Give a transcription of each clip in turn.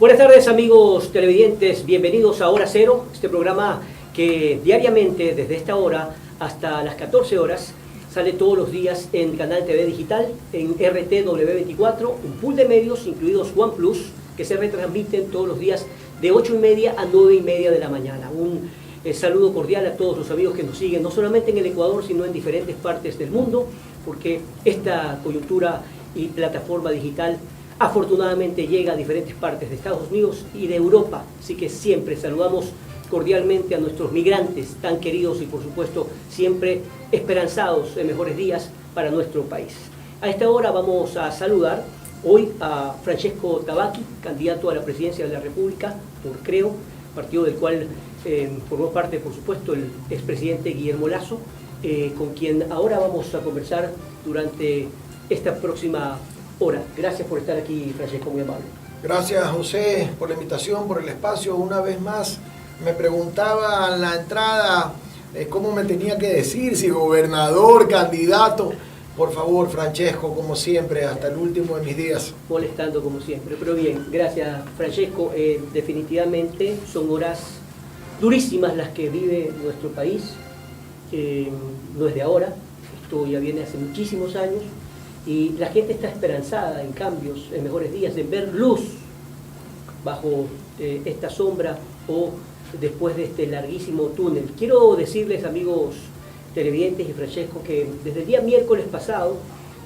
Buenas tardes, amigos televidentes, bienvenidos a Hora Cero, este programa que diariamente desde esta hora hasta las 14 horas sale todos los días en Canal TV Digital, en RTW24, un pool de medios incluidos OnePlus, que se retransmiten todos los días de 8:30 a 9:30 de la mañana. Un saludo cordial a todos los amigos que nos siguen, no solamente en el Ecuador, sino en diferentes partes del mundo, porque esta coyuntura y plataforma digital afortunadamente llega a diferentes partes de Estados Unidos y de Europa, así que siempre saludamos cordialmente a nuestros migrantes tan queridos y por supuesto siempre esperanzados en mejores días para nuestro país. A esta hora vamos a saludar hoy a Francesco Tabacchi, candidato a la presidencia de la República por Creo, partido del cual formó parte por supuesto el expresidente Guillermo Lasso, con quien ahora vamos a conversar durante esta próxima hora. Gracias por estar aquí, Francesco, muy amable. Gracias, José, por la invitación, por el espacio. Una vez más, me preguntaba en la entrada cómo me tenía que decir, si gobernador, candidato. Por favor, Francesco, como siempre, hasta el último de mis días. Molestando como siempre, pero bien, gracias, Francesco. Definitivamente son horas durísimas las que vive nuestro país. No es de ahora, esto ya viene hace muchísimos años. Y la gente está esperanzada en cambios, en mejores días, en ver luz bajo esta sombra o después de este larguísimo túnel. Quiero decirles, amigos televidentes y Francesco, que desde el día miércoles pasado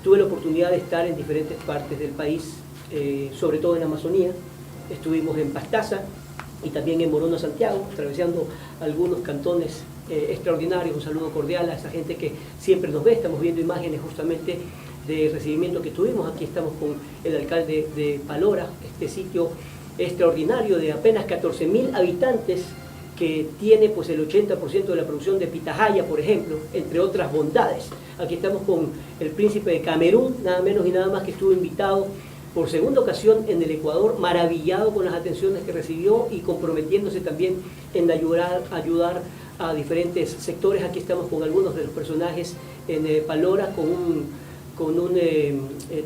tuve la oportunidad de estar en diferentes partes del país, sobre todo en la Amazonía. Estuvimos en Pastaza y también en Morona, Santiago, atravesando algunos cantones extraordinarios. Un saludo cordial a esa gente que siempre nos ve. Estamos viendo imágenes justamente de recibimiento que tuvimos. Aquí estamos con el alcalde de Palora, este sitio extraordinario de apenas 14.000 habitantes que tiene pues el 80% de la producción de pitahaya, por ejemplo, entre otras bondades. Aquí estamos con el príncipe de Camerún, nada menos y nada más, que estuvo invitado por segunda ocasión en el Ecuador, maravillado con las atenciones que recibió y comprometiéndose también en ayudar a diferentes sectores. Aquí estamos con algunos de los personajes en Palora, con un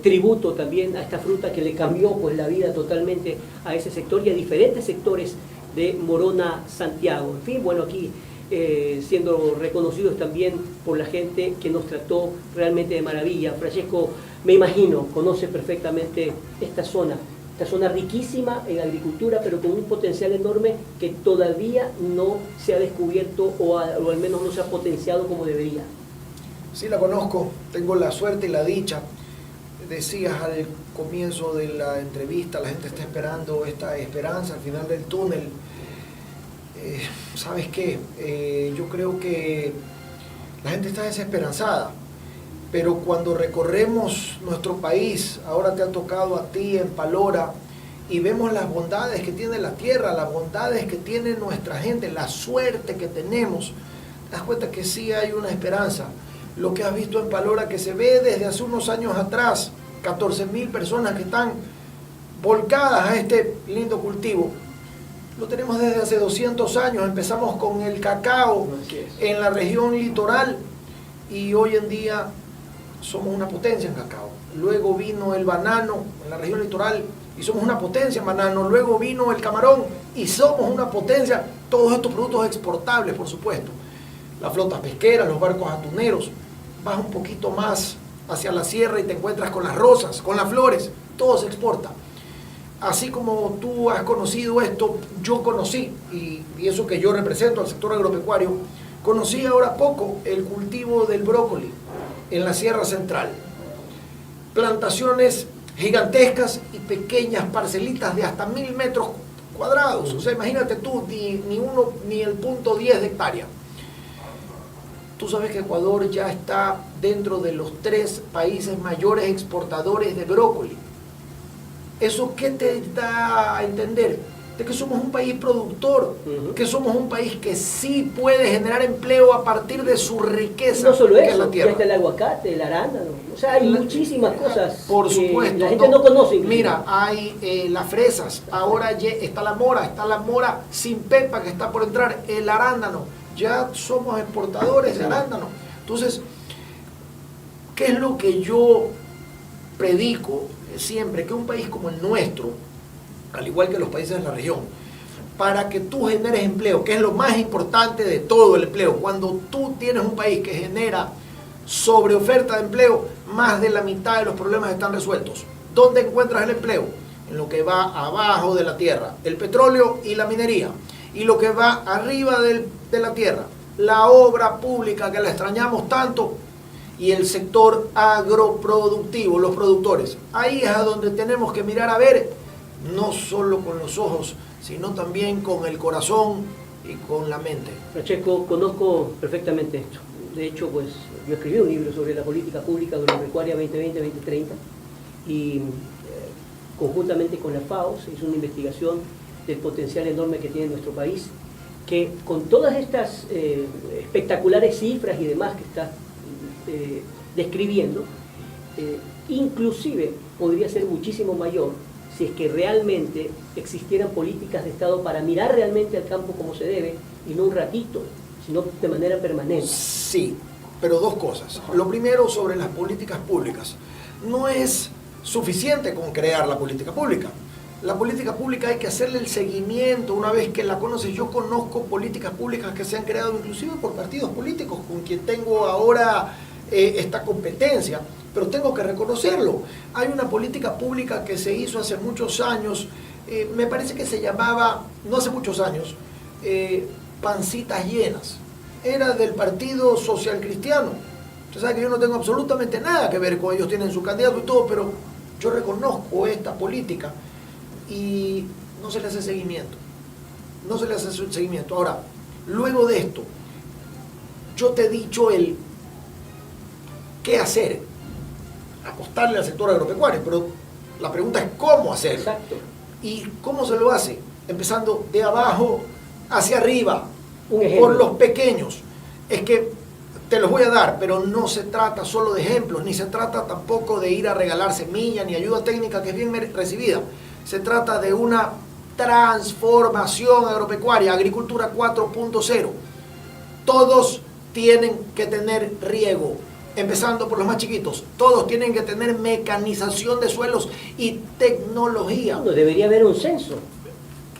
tributo también a esta fruta que le cambió pues la vida totalmente a ese sector y a diferentes sectores de Morona, Santiago. En fin, bueno, aquí siendo reconocidos también por la gente que nos trató realmente de maravilla. Francesco, me imagino, conoce perfectamente esta zona riquísima en agricultura, pero con un potencial enorme que todavía no se ha descubierto o al menos no se ha potenciado como debería. Sí, la conozco, tengo la suerte y la dicha. Decías al comienzo de la entrevista, la gente está esperando esta esperanza al final del túnel. ¿Sabes qué? Yo creo que la gente está desesperanzada, pero cuando recorremos nuestro país, ahora te ha tocado a ti en Palora, y vemos las bondades que tiene la tierra, las bondades que tiene nuestra gente, la suerte que tenemos, te das cuenta que sí hay una esperanza. Lo que has visto en Palora, que se ve desde hace unos años atrás, 14.000 personas que están volcadas a este lindo cultivo, lo tenemos desde hace 200 años. Empezamos con el cacao en la región litoral y hoy en día somos una potencia en cacao. Luego vino el banano en la región litoral y somos una potencia en banano. Luego vino el camarón y somos una potencia. Todos estos productos exportables, por supuesto. Las flotas pesqueras, los barcos atuneros. Vas un poquito más hacia la sierra y te encuentras con las rosas, con las flores, todo se exporta. Así como tú has conocido esto, yo conocí, y eso que yo represento al sector agropecuario, conocí ahora poco el cultivo del brócoli en la Sierra Central. Plantaciones gigantescas y pequeñas parcelitas de hasta 1.000 metros cuadrados. O sea, imagínate tú, ni el 0.10 de hectárea. Tú sabes que Ecuador ya está dentro de los 3 países mayores exportadores de brócoli. ¿Eso qué te da a entender? De que somos un país productor, que somos un país que sí puede generar empleo a partir de su riqueza. No solo que eso, es la tierra. ya está el aguacate, el arándano, o sea, hay muchísimas cosas por supuesto, que la gente no conoce. Mira, hay las fresas, ahora está la mora sin pepa que está por entrar, el arándano. Ya somos exportadores de arándano. Entonces, ¿qué es lo que yo predico siempre? Que un país como el nuestro al igual que los países de la región, para que tú generes empleo, que es lo más importante de todo el empleo. Cuando tú tienes un país que genera sobreoferta de empleo, más de la mitad de los problemas están resueltos. ¿Dónde encuentras el empleo? En lo que va abajo de la tierra, el petróleo y la minería. Y lo que va arriba de la tierra, la obra pública que la extrañamos tanto, y el sector agroproductivo, los productores. Ahí es a donde tenemos que mirar a ver, no solo con los ojos, sino también con el corazón y con la mente. Francesco, conozco perfectamente esto. De hecho, pues yo escribí un libro sobre la política pública agropecuaria 2020-2030 y conjuntamente con la FAO se hizo una investigación del potencial enorme que tiene nuestro país, que con todas estas espectaculares cifras y demás que está describiendo, inclusive podría ser muchísimo mayor si es que realmente existieran políticas de Estado para mirar realmente al campo como se debe, y no un ratito, sino de manera permanente. Sí, pero dos cosas. Lo primero, sobre las políticas públicas. No es suficiente con crear la política pública. La política pública hay que hacerle el seguimiento una vez que la conoces. Yo conozco políticas públicas que se han creado inclusive por partidos políticos con quien tengo ahora esta competencia, pero tengo que reconocerlo. Hay una política pública que se hizo hace muchos años, me parece que se llamaba, no hace muchos años, Pancitas Llenas. Era del Partido Social Cristiano. Usted sabe que yo no tengo absolutamente nada que ver con ellos, tienen su candidato y todo, pero yo reconozco esta política y no se le hace seguimiento. No se le hace seguimiento. Ahora, luego de esto, yo te he dicho el qué hacer, apostarle al sector agropecuario, pero la pregunta es cómo hacerlo. Exacto. ¿Y cómo se lo hace? Empezando de abajo hacia arriba, Un ejemplo. por los pequeños. Es que te los voy a dar, pero no se trata solo de ejemplos, ni se trata tampoco de ir a regalar semilla ni ayuda técnica que es bien recibida. Se trata de una transformación agropecuaria, agricultura 4.0. Todos tienen que tener riego, empezando por los más chiquitos. Todos tienen que tener mecanización de suelos y tecnología. No, debería haber un censo.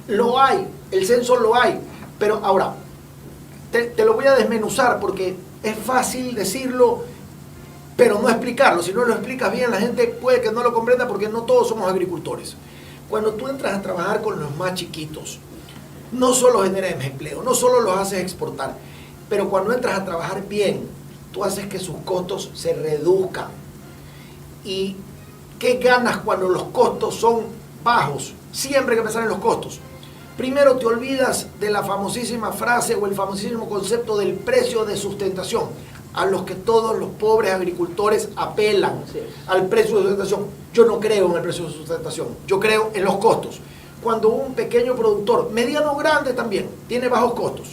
Lo hay, el censo lo hay, pero ahora, te lo voy a desmenuzar porque es fácil decirlo, pero no explicarlo. Si no lo explicas bien, la gente puede que no lo comprenda porque no todos somos agricultores. Cuando tú entras a trabajar con los más chiquitos, no solo generas empleo, no solo los haces exportar, pero cuando entras a trabajar bien, tú haces que sus costos se reduzcan. ¿Y qué ganas cuando los costos son bajos? Siempre hay que pensar en los costos. Primero te olvidas de la famosísima frase o el famosísimo concepto del precio de sustentación, a los que todos los pobres agricultores apelan, al precio de sustentación. Yo no creo en el precio de sustentación, yo creo en los costos. Cuando un pequeño productor, mediano o grande también, tiene bajos costos,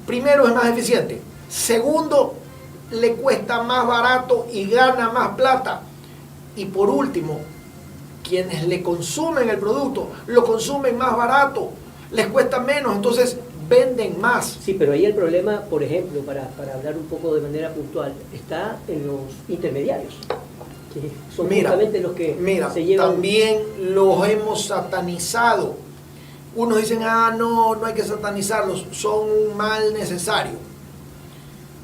primero es más eficiente, segundo le cuesta más barato y gana más plata, y por último, quienes le consumen el producto, lo consumen más barato, les cuesta menos, entonces venden más. Sí, pero ahí el problema, por ejemplo, para hablar un poco de manera puntual, está en los intermediarios, que son justamente los que se llevan. También los hemos satanizado. Unos dicen, no hay que satanizarlos, son un mal necesario.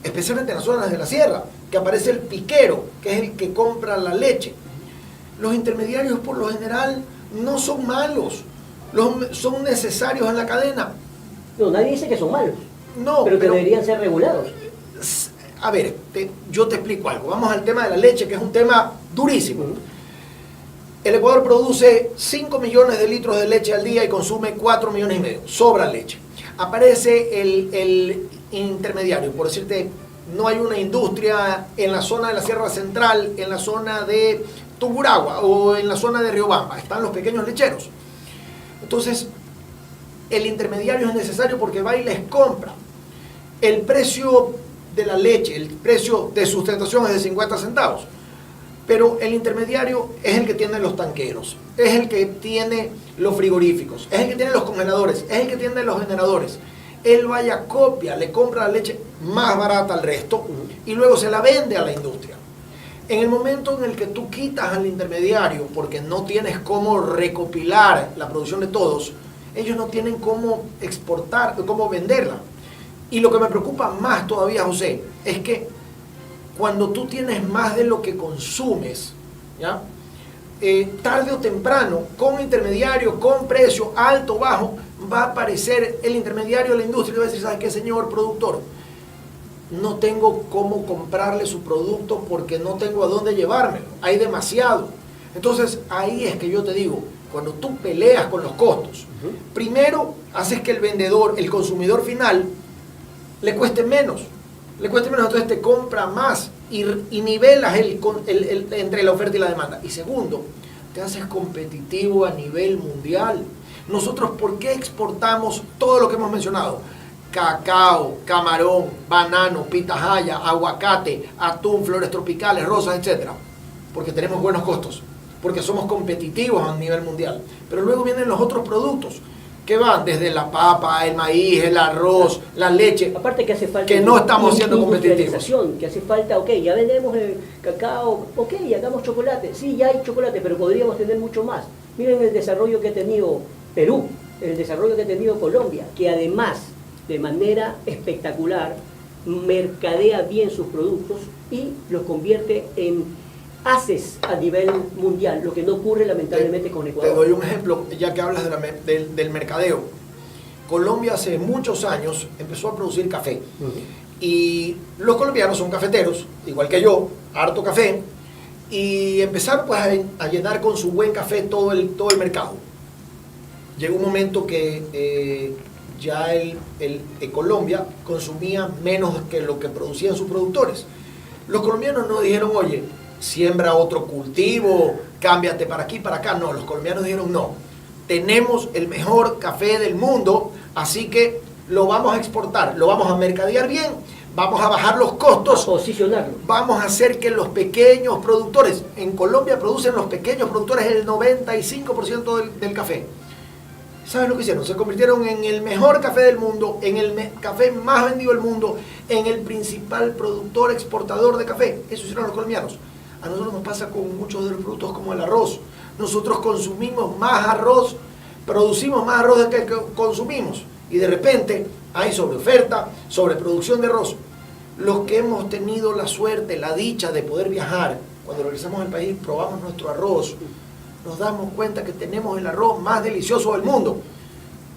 Especialmente en las zonas de la sierra, que aparece el piquero, que es el que compra la leche. Los intermediarios por lo general no son malos, son necesarios en la cadena. No, nadie dice que son malos, no, pero que deberían ser regulados. A ver, yo te explico algo. Vamos al tema de la leche, que es un tema durísimo. El Ecuador produce 5 millones de litros de leche al día y consume 4 millones y medio. Sobra leche. Aparece el intermediario, por decirte, no hay una industria en la zona de la Sierra Central, en la zona de Tungurahua o en la zona de Riobamba. Están los pequeños lecheros. Entonces, el intermediario es necesario porque va y les compra. El precio de la leche, el precio de sustentación es de 50 centavos. Pero el intermediario es el que tiene los tanqueros, es el que tiene los frigoríficos, es el que tiene los congeladores, es el que tiene los generadores. Él vaya, copia, le compra la leche más barata al resto y luego se la vende a la industria. En el momento en el que tú quitas al intermediario, porque no tienes cómo recopilar la producción de todos, ellos no tienen cómo exportar, cómo venderla. Y lo que me preocupa más todavía, José, es que cuando tú tienes más de lo que consumes, ¿ya? Tarde o temprano, con intermediario, con precio alto o bajo, va a aparecer el intermediario de la industria y va a decir, ¿sabes qué, señor productor? No tengo cómo comprarle su producto porque no tengo a dónde llevármelo. Hay demasiado. Entonces, ahí es que yo te digo, cuando tú peleas con los costos, primero haces que el vendedor, el consumidor final, le cueste menos. Entonces te compra más y nivelas entre la oferta y la demanda. Y segundo, te haces competitivo a nivel mundial. Nosotros, ¿por qué exportamos todo lo que hemos mencionado? Cacao, camarón, banano, pitahaya, aguacate, atún, flores tropicales, rosas, etc. Porque tenemos buenos costos, porque somos competitivos a nivel mundial. Pero luego vienen los otros productos, que van desde la papa, el maíz, el arroz, la leche. Aparte que hace falta que no estamos siendo competitivos. Que hace falta, ok, ya vendemos el cacao, ok, hagamos chocolate. Sí, ya hay chocolate, pero podríamos tener mucho más. Miren el desarrollo que ha tenido Perú, el desarrollo que ha tenido Colombia, que además, de manera espectacular, mercadea bien sus productos y los convierte en haces a nivel mundial, lo que no ocurre lamentablemente con Ecuador. Te doy un ejemplo, ya que hablas del mercadeo. Colombia hace muchos años empezó a producir café. Y los colombianos son cafeteros, igual que yo, harto café, y empezaron pues a llenar con su buen café todo el mercado. Llegó un momento que ya Colombia consumía menos que lo que producían sus productores. Los colombianos no dijeron, oye, siembra otro cultivo, cámbiate para aquí, para acá. No, los colombianos dijeron, no, tenemos el mejor café del mundo, así que lo vamos a exportar, lo vamos a mercadear bien, vamos a bajar los costos, a posicionarlo. Vamos a hacer que los pequeños productores, en Colombia producen los pequeños productores el 95% del café. ¿Sabes lo que hicieron? Se convirtieron en el mejor café del mundo, en el café más vendido del mundo, en el principal productor exportador de café. Eso hicieron los colombianos. A nosotros nos pasa con muchos de los productos como el arroz. Nosotros consumimos más arroz, producimos más arroz del que consumimos. Y de repente hay sobreoferta, sobreproducción de arroz. Los que hemos tenido la suerte, la dicha de poder viajar, cuando regresamos al país, probamos nuestro arroz, nos damos cuenta que tenemos el arroz más delicioso del mundo.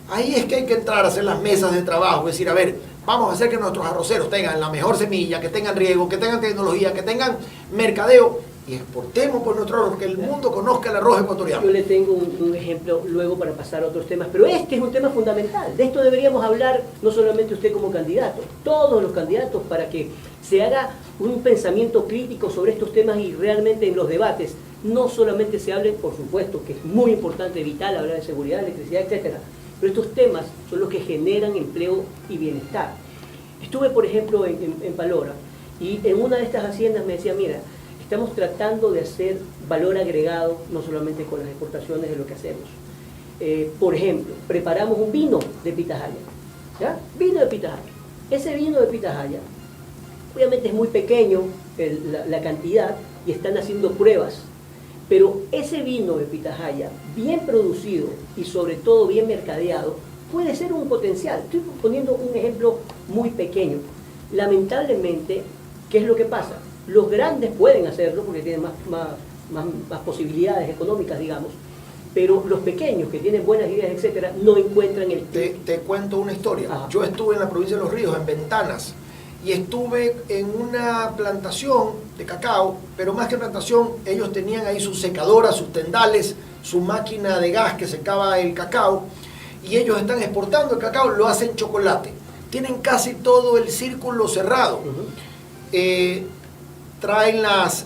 Ahí es que hay que entrar a hacer las mesas de trabajo, es decir, a ver, vamos a hacer que nuestros arroceros tengan la mejor semilla, que tengan riego, que tengan tecnología, que tengan mercadeo y exportemos por nuestro arroz, que el mundo conozca el arroz ecuatoriano. Yo le tengo un ejemplo luego para pasar a otros temas, pero este es un tema fundamental. De esto deberíamos hablar no solamente usted como candidato, todos los candidatos, para que se haga un pensamiento crítico sobre estos temas y realmente en los debates no solamente se hable, por supuesto, que es muy importante, vital hablar de seguridad, electricidad, etcétera, pero estos temas son los que generan empleo y bienestar. Estuve, por ejemplo, en Palora y en una de estas haciendas me decía, mira, estamos tratando de hacer valor agregado, no solamente con las exportaciones de lo que hacemos. Por ejemplo, preparamos un vino de pitahaya, ¿ya? Vino de pitahaya. Ese vino de pitahaya, obviamente es muy pequeño la cantidad y están haciendo pruebas, pero ese vino de pitahaya, bien producido y sobre todo bien mercadeado, puede ser un potencial. Estoy poniendo un ejemplo muy pequeño. Lamentablemente, ¿qué es lo que pasa? Los grandes pueden hacerlo porque tienen más posibilidades económicas, digamos, pero los pequeños que tienen buenas ideas, etcétera, no encuentran el... Te cuento una historia. Ajá. Yo estuve en la provincia de Los Ríos, en Ventanas, y estuve en una plantación de cacao, pero más que plantación, ellos tenían ahí sus secadoras, sus tendales, su máquina de gas que secaba el cacao, y ellos están exportando el cacao, lo hacen chocolate. Tienen casi todo el círculo cerrado. Traen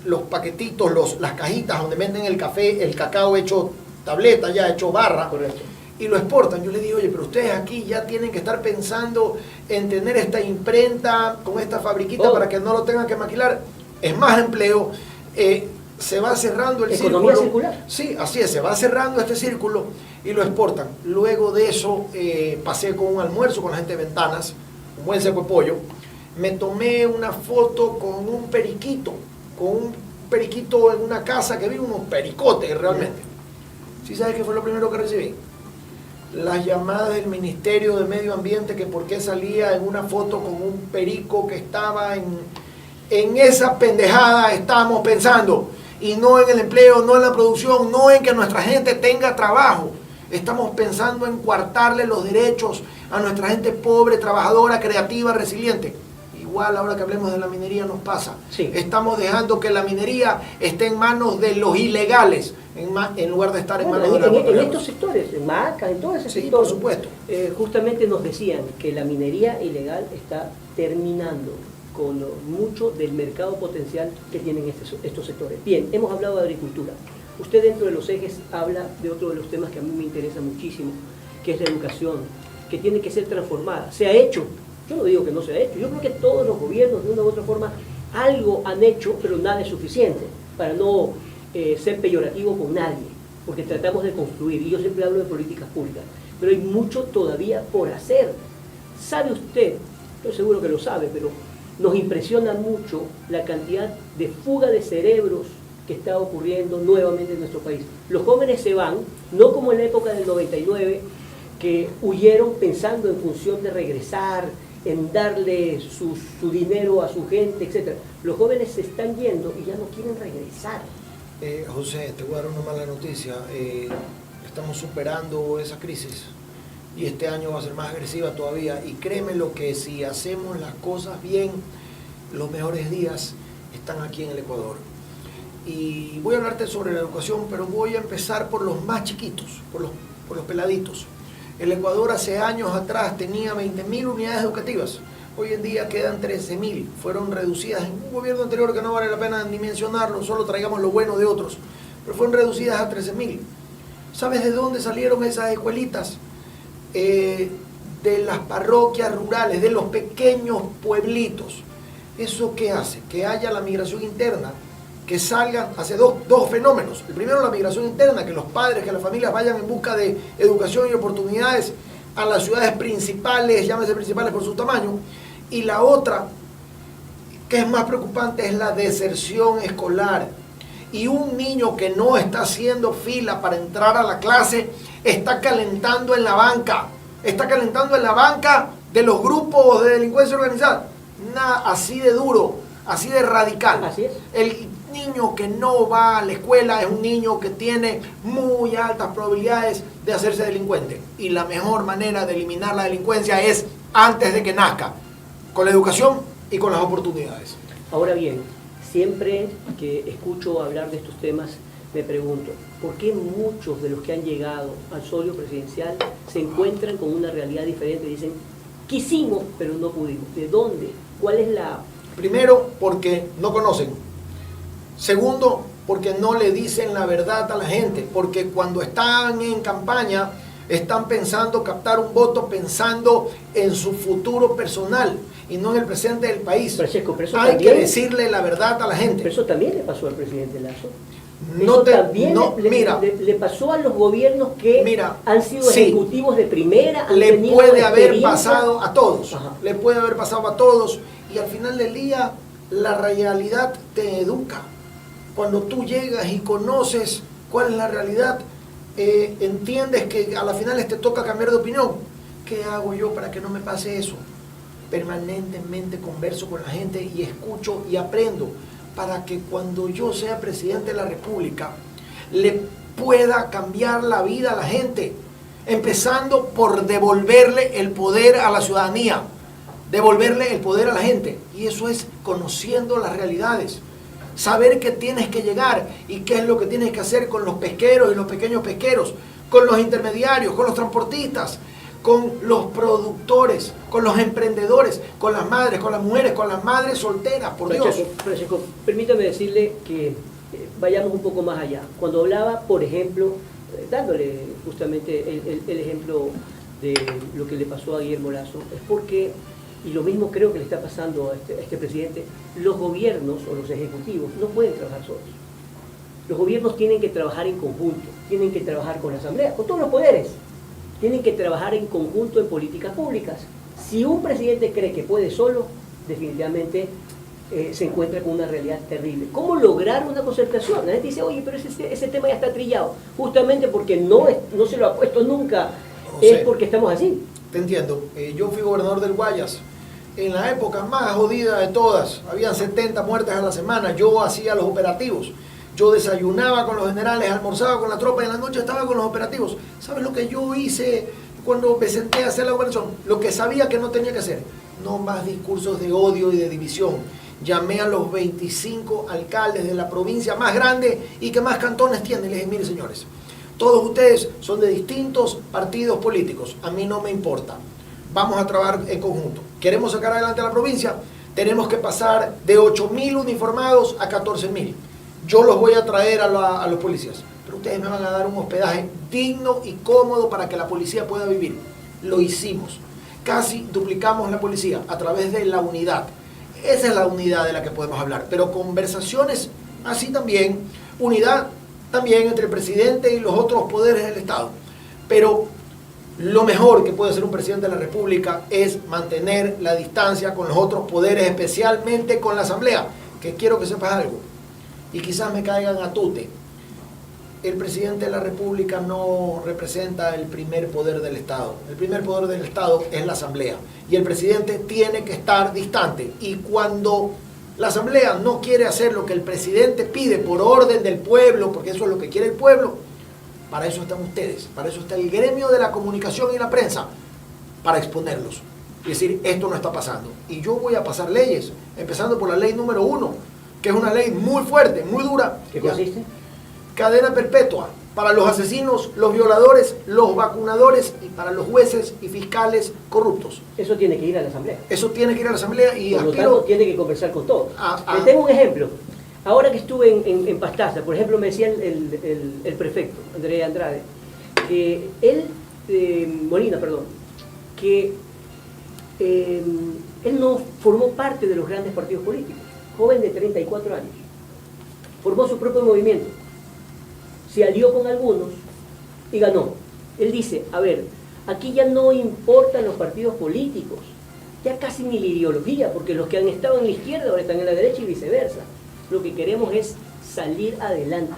los paquetitos, las cajitas donde venden el café, el cacao hecho tableta, ya hecho barra. Correcto. Y lo exportan. Yo les digo, oye, pero ustedes aquí ya tienen que estar pensando en tener esta imprenta con esta fabriquita para que no lo tengan que maquilar. Es más empleo, se va cerrando el círculo. ¿Economía circular? Sí, así es, se va cerrando este círculo y lo exportan. Luego de eso pasé con un almuerzo con la gente de Ventanas, un buen seco de pollo. Me tomé una foto con un periquito, con un periquito en una casa que vi unos pericotes realmente. ¿Sí sabes qué fue lo primero que recibí? Las llamadas del Ministerio de Medio Ambiente que por qué salía en una foto con un perico que estaba en esa pendejada estamos pensando, y no en el empleo, no en la producción, no en que nuestra gente tenga trabajo. Estamos pensando en coartarle los derechos a nuestra gente pobre, trabajadora, creativa, resiliente. Igual ahora que hablemos de la minería nos pasa. Sí. Estamos dejando que la minería esté en manos de los ilegales, en lugar de estar en manos de los en estos sectores, en Maca, en todo ese Sí, sector. por supuesto. Justamente nos decían que la minería ilegal está terminando con mucho del mercado potencial que tienen estos sectores. Bien, hemos hablado de agricultura. Usted dentro de los ejes habla de otro de los temas que a mí me interesa muchísimo, que es la educación, que tiene que ser transformada. Se ha hecho, yo no digo que no se ha hecho, yo creo que todos los gobiernos de una u otra forma algo han hecho, pero nada es suficiente para no ser peyorativo con nadie, porque tratamos de construir, y yo siempre hablo de políticas públicas, pero hay mucho todavía por hacer. ¿Sabe usted? Estoy seguro que lo sabe, pero nos impresiona mucho la cantidad de fuga de cerebros que está ocurriendo nuevamente en nuestro país. Los jóvenes se van, no como en la época del 99, que huyeron pensando en función de regresar, en darle su dinero a su gente, etc. Los jóvenes se están yendo y ya no quieren regresar. José, te voy a dar una mala noticia. Estamos superando esa crisis y este año va a ser más agresiva todavía. Y créeme lo que si hacemos las cosas bien, los mejores días están aquí en el Ecuador. Y voy a hablarte sobre la educación, pero voy a empezar por los más chiquitos, por los peladitos. El Ecuador hace años atrás tenía 20.000 unidades educativas. Hoy en día quedan 13.000. Fueron reducidas en un gobierno anterior que no vale la pena ni mencionarlo, solo traigamos lo bueno de otros. Pero fueron reducidas a 13.000. ¿Sabes de dónde salieron esas escuelitas? De las parroquias rurales, de los pequeños pueblitos. ¿Eso qué hace? Que haya la migración interna, que salgan, hace dos fenómenos. El primero, la migración interna, que los padres, que las familias vayan en busca de educación y oportunidades a las ciudades principales, llámese principales por su tamaño. Y la otra, que es más preocupante, es la deserción escolar. Y un niño que no está haciendo fila para entrar a la clase, está calentando en la banca. Está calentando en la banca de los grupos de delincuencia organizada. Nada así de duro, así de radical. Así es. El niño que no va a la escuela es un niño que tiene muy altas probabilidades de hacerse delincuente. Y la mejor manera de eliminar la delincuencia es antes de que nazca, con la educación y con las oportunidades. Ahora bien, siempre que escucho hablar de estos temas, me pregunto, ¿por qué muchos de los que han llegado al solio presidencial se encuentran con una realidad diferente? Dicen, quisimos, pero no pudimos. ¿De dónde? ¿Cuál es la...? Primero, porque no conocen. Segundo, porque no le dicen la verdad a la gente. Porque cuando están en campaña, están pensando captar un voto, pensando en su futuro personal y no en el presente del país. Francesco, pero eso hay también, que decirle la verdad a la gente. Pero eso también le pasó al presidente Lasso. Mira, le pasó a los gobiernos que han sido sí, ejecutivos de primera. Le puede haber pasado a todos. Ajá. Le puede haber pasado a todos. Y al final del día, la realidad te educa. Cuando tú llegas y conoces cuál es la realidad, entiendes que a la final te toca cambiar de opinión. ¿Qué hago yo para que no me pase eso? Permanentemente converso con la gente y escucho y aprendo, para que cuando yo sea presidente de la República le pueda cambiar la vida a la gente, empezando por devolverle el poder a la ciudadanía, devolverle el poder a la gente. Y eso es conociendo las realidades, saber que tienes que llegar y qué es lo que tienes que hacer con los pesqueros y los pequeños pesqueros, con los intermediarios, con los transportistas, con los productores, con los emprendedores, con las madres, con las mujeres, con las madres solteras, por Dios. Francesco, permítame decirle que vayamos un poco más allá. Cuando hablaba, por ejemplo, dándole justamente el ejemplo de lo que le pasó a Guillermo Lasso, es porque, y lo mismo creo que le está pasando a este presidente, los gobiernos o los ejecutivos no pueden trabajar solos. Los gobiernos tienen que trabajar en conjunto, tienen que trabajar con la asamblea, con todos los poderes. Tienen que trabajar en conjunto en políticas públicas. Si un presidente cree que puede solo, definitivamente se encuentra con una realidad terrible. ¿Cómo lograr una concertación? La gente dice, oye, pero ese tema ya está trillado, justamente porque no se lo ha puesto nunca, es porque estamos así. Te entiendo. Yo fui gobernador del Guayas en la época más jodida de todas. Habían 70 muertes a la semana. Yo hacía los operativos. Yo desayunaba con los generales, almorzaba con la tropa y en la noche estaba con los operativos. ¿Sabes lo que yo hice cuando me senté a hacer la gobernación? Lo que sabía que no tenía que hacer. No más discursos de odio y de división. Llamé a los 25 alcaldes de la provincia más grande y que más cantones tienen. Les dije, mire señores, todos ustedes son de distintos partidos políticos. A mí no me importa. Vamos a trabajar en conjunto. Queremos sacar adelante a la provincia. Tenemos que pasar de 8.000 uniformados a 14.000. Yo los voy a traer a los policías. Pero ustedes me van a dar un hospedaje digno y cómodo para que la policía pueda vivir. Lo hicimos. Casi duplicamos la policía a través de la unidad. Esa es la unidad de la que podemos hablar. Pero conversaciones así también. Unidad también entre el presidente y los otros poderes del Estado. Pero lo mejor que puede hacer un presidente de la República es mantener la distancia con los otros poderes, especialmente con la Asamblea. Que quiero que sepas algo. Y quizás me caigan a tute. El presidente de la República no representa el primer poder del Estado. El primer poder del Estado es la Asamblea. Y el presidente tiene que estar distante. Y cuando la Asamblea no quiere hacer lo que el presidente pide por orden del pueblo, porque eso es lo que quiere el pueblo, para eso están ustedes. Para eso está el gremio de la comunicación y la prensa, para exponerlos. Y decir, esto no está pasando. Y yo voy a pasar leyes, empezando por la ley número 1, que es una ley muy fuerte, muy dura. ¿Qué consiste? Cadena perpetua para los asesinos, los violadores, los vacunadores y para los jueces y fiscales corruptos. Eso tiene que ir a la Asamblea. Eso tiene que ir a la Asamblea y por lo tanto tiene que conversar con todos. Les tengo un ejemplo. Ahora que estuve en Pastaza, por ejemplo, me decía el prefecto, Andrés Andrade, que Molina, perdón, que él no formó parte de los grandes partidos políticos. Joven de 34 años. Formó su propio movimiento. Se alió con algunos y ganó. Él dice, a ver, aquí ya no importan los partidos políticos, ya casi ni la ideología, porque los que han estado en la izquierda ahora están en la derecha y viceversa. Lo que queremos es salir adelante,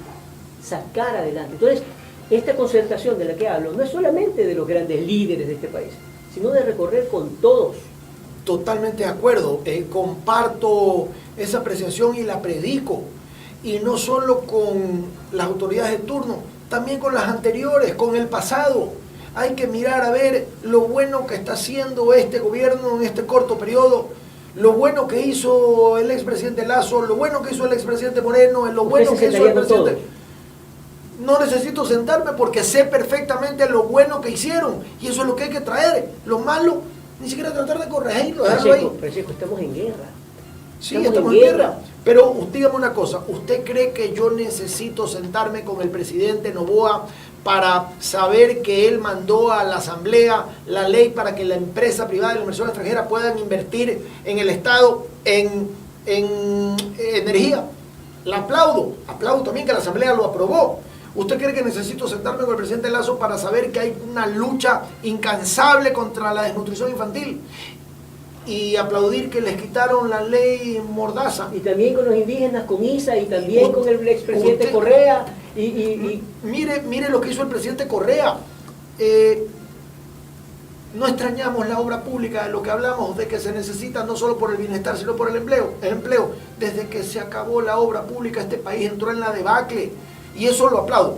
sacar adelante. Entonces, esta concertación de la que hablo no es solamente de los grandes líderes de este país, sino de recorrer con todos. Totalmente de acuerdo, comparto esa apreciación y la predico. Y no solo con las autoridades de turno, también con las anteriores, con el pasado. Hay que mirar a ver lo bueno que está haciendo este gobierno en este corto periodo, lo bueno que hizo el expresidente Lasso, lo bueno que hizo el expresidente Moreno, lo bueno que hizo el presidente... No necesito sentarme porque sé perfectamente lo bueno que hicieron y eso es lo que hay que traer. Lo malo, ni siquiera tratar de corregirlo, dejarlo ahí. Francesco, estamos en guerra. Sí, estamos en guerra. Pero dígame una cosa, ¿usted cree que yo necesito sentarme con el presidente Noboa para saber que él mandó a la Asamblea la ley para que la empresa privada y la inversión extranjera puedan invertir en el Estado en energía? La aplaudo también que la Asamblea lo aprobó. ¿Usted cree que necesito sentarme con el presidente Lasso para saber que hay una lucha incansable contra la desnutrición infantil? Y aplaudir que les quitaron la ley Mordaza. Y también con los indígenas, con ISA, y también con el expresidente Correa. Mire lo que hizo el presidente Correa. No extrañamos la obra pública, de lo que hablamos, de que se necesita no solo por el bienestar, sino por el empleo. Desde que se acabó la obra pública, este país entró en la debacle. Y eso lo aplaudo.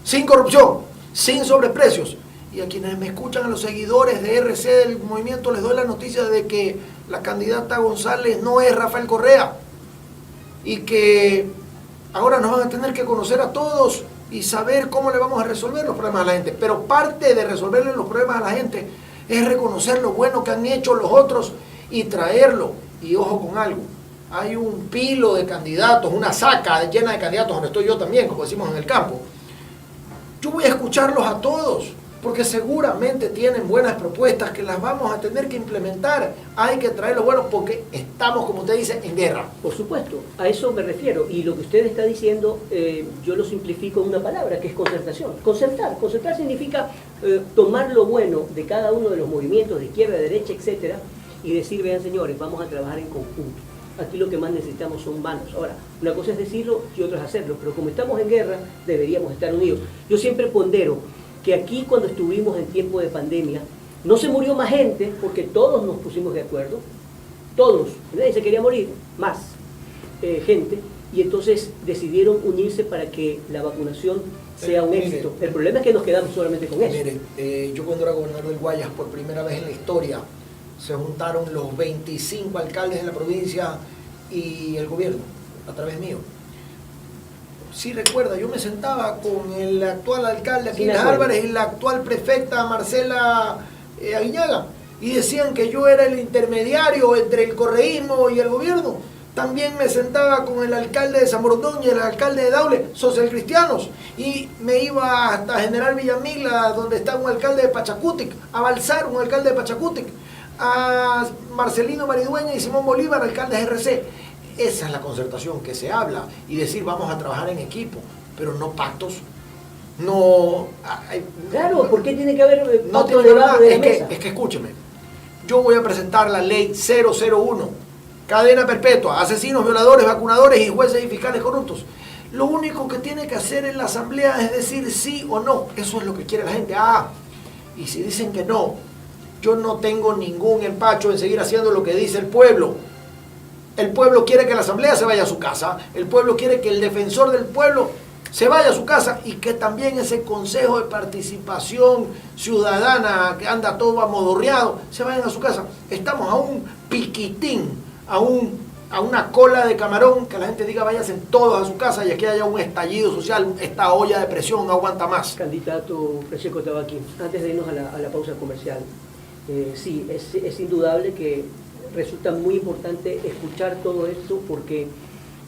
Sin corrupción, sin sobreprecios. Y a quienes me escuchan, a los seguidores de RC del movimiento, les doy la noticia de que la candidata González no es Rafael Correa. Y que ahora nos van a tener que conocer a todos y saber cómo le vamos a resolver los problemas a la gente. Pero parte de resolverle los problemas a la gente es reconocer lo bueno que han hecho los otros y traerlo. Y ojo con algo. Hay un pilo de candidatos, una saca llena de candidatos, donde estoy yo también, como decimos en el campo. Yo voy a escucharlos a todos, porque seguramente tienen buenas propuestas que las vamos a tener que implementar. Hay que traerlos buenos porque estamos, como usted dice, en guerra. Por supuesto, a eso me refiero. Y lo que usted está diciendo, yo lo simplifico en una palabra, que es concertación. Concertar significa tomar lo bueno de cada uno de los movimientos de izquierda, derecha, etcétera, y decir, vean señores, vamos a trabajar en conjunto. Aquí lo que más necesitamos son manos. Ahora, una cosa es decirlo y otra es hacerlo, pero como estamos en guerra, deberíamos estar unidos. Yo siempre pondero que aquí cuando estuvimos en tiempo de pandemia, no se murió más gente porque todos nos pusimos de acuerdo, todos, nadie se quería morir, más gente, y entonces decidieron unirse para que la vacunación sea un éxito. El problema es que nos quedamos solamente con eso. Mire, yo cuando era gobernador del Guayas, por primera vez en la historia, se juntaron los 25 alcaldes de la provincia y el gobierno, a través mío. Sí recuerda, yo me sentaba con el actual alcalde aquí en Las Álvarez y la actual prefecta Marcela Aguiñaga, y decían que yo era el intermediario entre el correísmo y el gobierno. También me sentaba con el alcalde de San Borondón y el alcalde de Daule, socialcristianos, y me iba hasta General Villamila, donde está un alcalde de Pachacutic, a Balsar, un alcalde de Pachacutic, a Marcelino Maridueña y Simón Bolívar, alcaldes RC. Esa es la concertación que se habla, y decir vamos a trabajar en equipo, pero no pactos. No. Claro, ¿por qué tiene que haber no pactos debajo de la mesa? Es que escúcheme, yo voy a presentar la ley 001, cadena perpetua, asesinos, violadores, vacunadores y jueces y fiscales corruptos. Lo único que tiene que hacer en la asamblea es decir sí o no. Eso es lo que quiere la gente. Y si dicen que no, yo no tengo ningún empacho en seguir haciendo lo que dice el pueblo. El pueblo quiere que la asamblea se vaya a su casa. El pueblo quiere que el defensor del pueblo se vaya a su casa y que también ese consejo de participación ciudadana que anda todo amodorreado, se vayan a su casa. Estamos a un piquitín, a una cola de camarón, que la gente diga váyanse todos a su casa y aquí haya un estallido social. Esta olla de presión no aguanta más. Candidato Francesco Tabaqui, antes de irnos a la pausa comercial, sí, es indudable que resulta muy importante escuchar todo esto, porque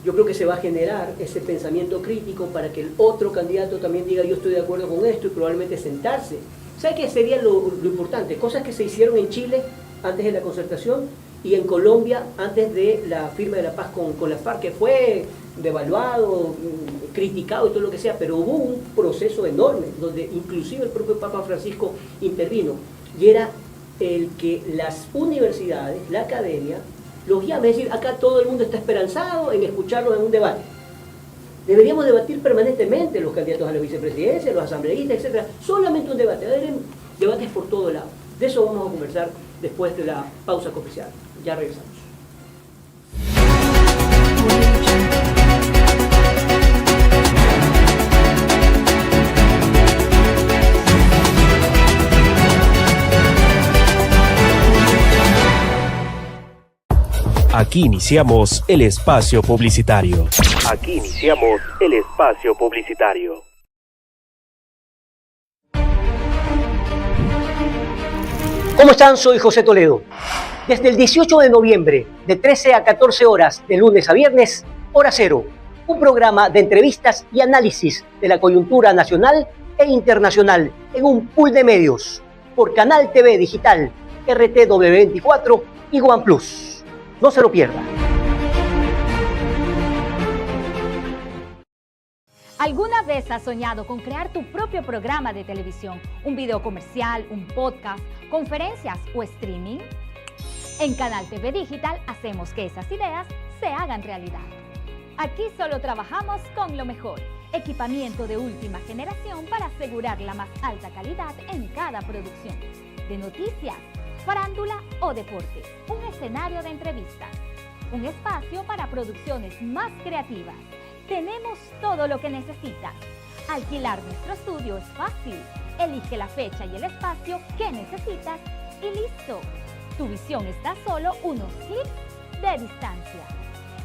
yo creo que se va a generar ese pensamiento crítico para que el otro candidato también diga yo estoy de acuerdo con esto, y probablemente sentarse. ¿Sabe qué sería lo importante? Cosas que se hicieron en Chile antes de la concertación y en Colombia antes de la firma de la paz con la FARC, que fue devaluado, criticado y todo lo que sea, pero hubo un proceso enorme donde inclusive el propio Papa Francisco intervino, y era el que las universidades, la academia, los llame. Es decir, acá todo el mundo está esperanzado en escucharlos en un debate. Deberíamos debatir permanentemente los candidatos a la vicepresidencia, los asambleístas, etc. Solamente un debate, debates por todo lado. De eso vamos a conversar después de la pausa comercial. Ya regresamos. Aquí iniciamos el espacio publicitario. Aquí iniciamos el espacio publicitario. ¿Cómo están? Soy José Toledo. Desde el 18 de noviembre, de 13 a 14 horas, de lunes a viernes, Hora Cero, un programa de entrevistas y análisis de la coyuntura nacional e internacional en un pool de medios, por Canal TV Digital, RTW24 y OnePlus. No se lo pierda. ¿Alguna vez has soñado con crear tu propio programa de televisión, un video comercial, un podcast, conferencias o streaming? En Canal TV Digital hacemos que esas ideas se hagan realidad. Aquí solo trabajamos con lo mejor, equipamiento de última generación para asegurar la más alta calidad en cada producción, de noticias, farándula o deporte, un escenario de entrevistas, un espacio para producciones más creativas. Tenemos todo lo que necesitas. Alquilar nuestro estudio es fácil. Elige la fecha y el espacio que necesitas y listo. Tu visión está a solo unos clics de distancia.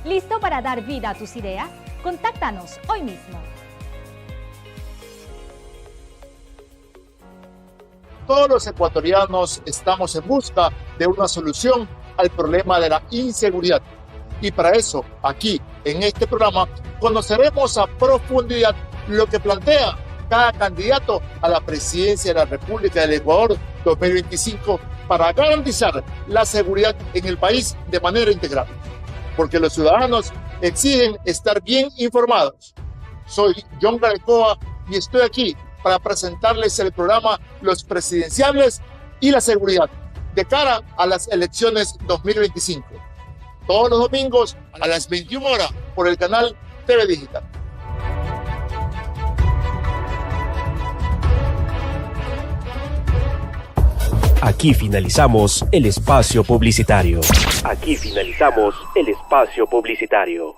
¿Listo para dar vida a tus ideas? Contáctanos hoy mismo. Todos los ecuatorianos estamos en busca de una solución al problema de la inseguridad. Y para eso, aquí, en este programa, conoceremos a profundidad lo que plantea cada candidato a la presidencia de la República del Ecuador 2025 para garantizar la seguridad en el país de manera integral. Porque los ciudadanos exigen estar bien informados. Soy John Garecoa y estoy aquí para presentarles el programa Los Presidenciables y la Seguridad de cara a las elecciones 2025. todos los domingos a las 21 horas por el canal TV Digital. Aquí finalizamos el espacio publicitario. Aquí finalizamos el espacio publicitario.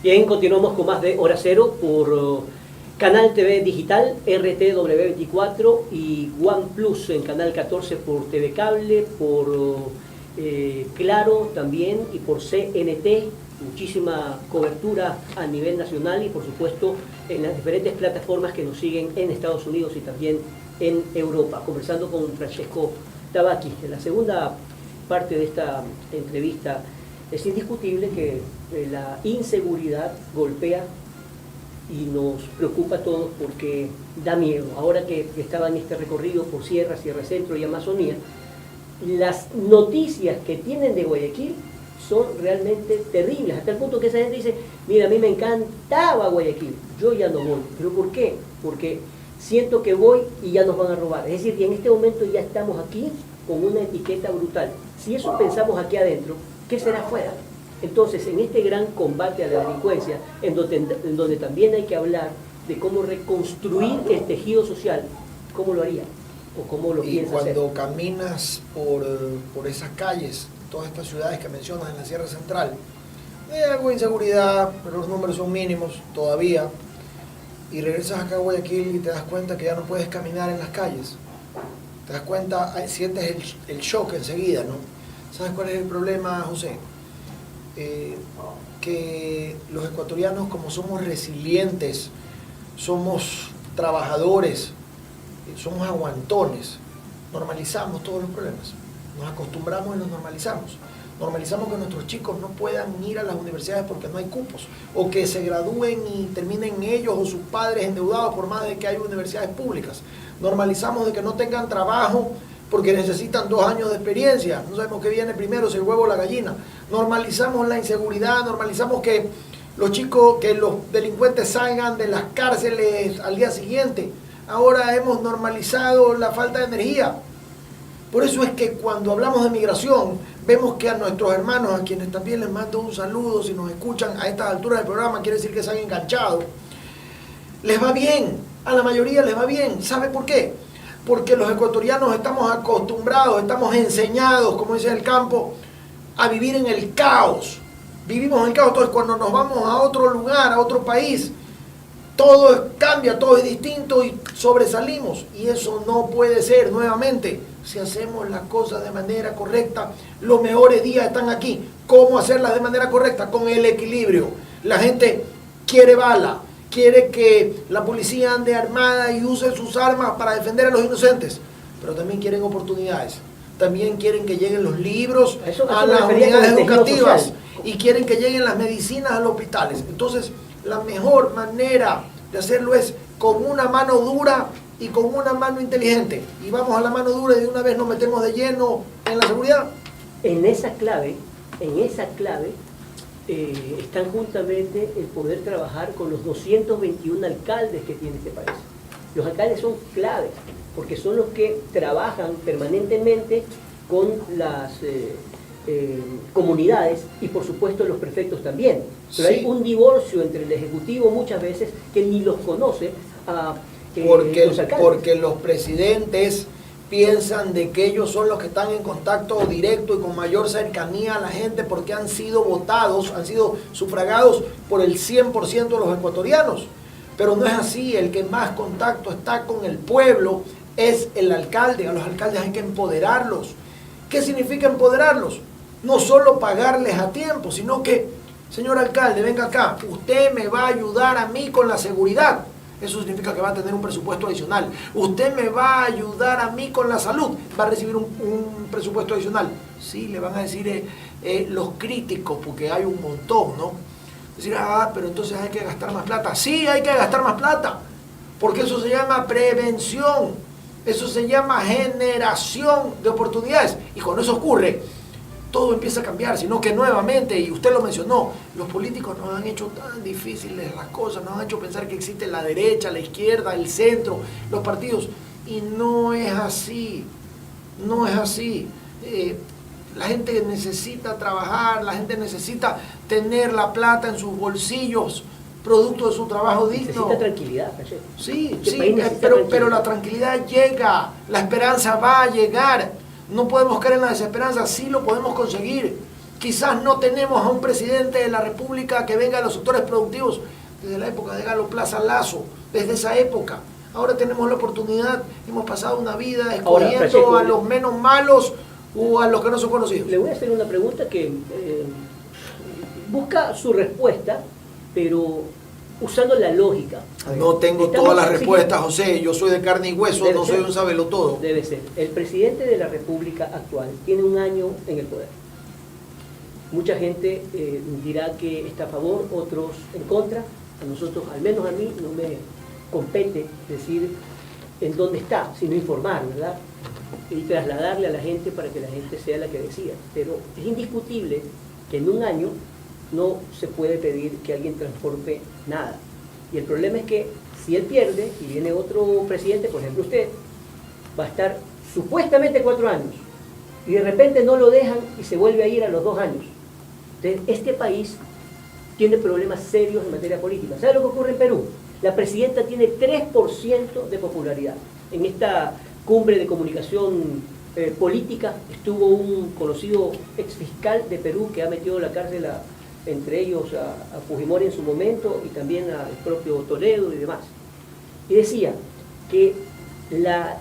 Bien, continuamos con más de Hora Cero por Canal TV Digital, RTW24 y OnePlus en Canal 14 por TV Cable, por Claro también y por CNT. Muchísima cobertura a nivel nacional y por supuesto en las diferentes plataformas que nos siguen en Estados Unidos y también en Europa. Conversando con Francesco Tabacchi. En la segunda parte de esta entrevista, es indiscutible que la inseguridad golpea y nos preocupa a todos porque da miedo. Ahora que estaba en este recorrido por Sierra Centro y Amazonía, las noticias que tienen de Guayaquil son realmente terribles, hasta el punto que esa gente dice, mira, a mí me encantaba Guayaquil, yo ya no voy. ¿Pero por qué? Porque siento que voy y ya nos van a robar. Es decir, que en este momento ya estamos aquí con una etiqueta brutal. Si eso pensamos aquí adentro, ¿qué será afuera? Entonces, en este gran combate a la delincuencia, en donde también hay que hablar de cómo reconstruir el tejido social, ¿cómo lo haría? ¿O cómo lo piensa hacer? Y cuando caminas por esas calles, todas estas ciudades que mencionas en la Sierra Central, hay algo de inseguridad, pero los números son mínimos todavía, y regresas acá a Guayaquil y te das cuenta que ya no puedes caminar en las calles. Te das cuenta, sientes el shock enseguida, ¿no? ¿Sabes cuál es el problema, José? Que los ecuatorianos, como somos resilientes, somos trabajadores, somos aguantones, normalizamos todos los problemas, nos acostumbramos y los normalizamos. Normalizamos que nuestros chicos no puedan ir a las universidades porque no hay cupos, o que se gradúen y terminen ellos o sus padres endeudados por más de que hay universidades públicas. Normalizamos de que no tengan trabajo porque necesitan 2 años de experiencia. No sabemos qué viene primero, si el huevo o la gallina. Normalizamos la inseguridad, normalizamos que los delincuentes salgan de las cárceles al día siguiente. Ahora hemos normalizado la falta de energía. Por eso es que cuando hablamos de migración, vemos que a nuestros hermanos, a quienes también les mando un saludo, si nos escuchan a estas alturas del programa, quiere decir que se han enganchado, les va bien, a la mayoría les va bien. ¿Sabe por qué? Porque los ecuatorianos estamos acostumbrados, estamos enseñados, como dice el campo, a vivir en el caos. Vivimos en el caos. Entonces, cuando nos vamos a otro lugar, a otro país, todo cambia, todo es distinto y sobresalimos. Y eso no puede ser, nuevamente, si hacemos las cosas de manera correcta. Los mejores días están aquí. ¿Cómo hacerlas de manera correcta? Con el equilibrio. La gente quiere bala, quiere que la policía ande armada y use sus armas para defender a los inocentes, pero también quieren oportunidades. También quieren que lleguen los libros a las unidades educativas y quieren que lleguen las medicinas a los hospitales. Entonces, la mejor manera de hacerlo es con una mano dura y con una mano inteligente. Y vamos a la mano dura y de una vez nos metemos de lleno en la seguridad. En esa clave, están justamente el poder trabajar con los 221 alcaldes que tiene este país. Los alcaldes son claves, porque son los que trabajan permanentemente con las comunidades y por supuesto los prefectos también. Pero sí, hay un divorcio entre el Ejecutivo muchas veces que ni los conoce a los alcaldes. Porque los presidentes piensan de que ellos son los que están en contacto directo y con mayor cercanía a la gente porque han sido votados, han sido sufragados por el 100% de los ecuatorianos. Pero no es así. El que más contacto está con el pueblo es el alcalde. A los alcaldes hay que empoderarlos. ¿Qué significa empoderarlos? No solo pagarles a tiempo, sino que, señor alcalde, venga acá, usted me va a ayudar a mí con la seguridad. Eso significa que va a tener un presupuesto adicional. Usted me va a ayudar a mí con la salud. Va a recibir un presupuesto adicional. Sí, le van a decir los críticos, porque hay un montón, ¿no? Decir, pero entonces hay que gastar más plata. Sí, hay que gastar más plata, porque eso se llama prevención. Eso se llama generación de oportunidades. Y cuando eso ocurre, todo empieza a cambiar, sino que nuevamente, y usted lo mencionó, los políticos nos han hecho tan difíciles las cosas, nos han hecho pensar que existe la derecha, la izquierda, el centro, los partidos, y no es así, no es así. La gente necesita trabajar, la gente necesita tener la plata en sus bolsillos, producto de su trabajo digno. Necesita tranquilidad, Francesco. Sí, Este sí, país necesita pero tranquilidad. la tranquilidad llega, la esperanza va a llegar. No podemos caer en la desesperanza, sí lo podemos conseguir. Quizás no tenemos a un presidente de la República que venga de los sectores productivos desde la época de Galo Plaza Lazo, desde esa época. Ahora tenemos la oportunidad, hemos pasado una vida escogiendo Francesco, a los menos malos o a los que no son conocidos. Le voy a hacer una pregunta que busca su respuesta, pero usando la lógica. No tengo Estamos todas las exigiendo- respuestas, José. Yo soy de carne y hueso, Debe no soy ser. un sabelotodo. Debe ser. El presidente de la República actual tiene un año en el poder. Mucha gente dirá que está a favor, otros en contra. A nosotros, al menos a mí, no me compete decir en dónde está, sino informar, ¿verdad? Y trasladarle a la gente para que la gente sea la que decida. Pero es indiscutible que en un año no se puede pedir que alguien transforme nada. Y el problema es que si él pierde y viene otro presidente, por ejemplo usted, va a estar supuestamente 4 años y de repente no lo dejan y se vuelve a ir a los 2 años. Entonces, este país tiene problemas serios en materia política. ¿Sabe lo que ocurre en Perú? La presidenta tiene 3% de popularidad. En esta cumbre de comunicación política estuvo un conocido exfiscal de Perú que ha metido a la cárcel entre ellos a Fujimori en su momento y también al propio Toledo y demás. Y decía que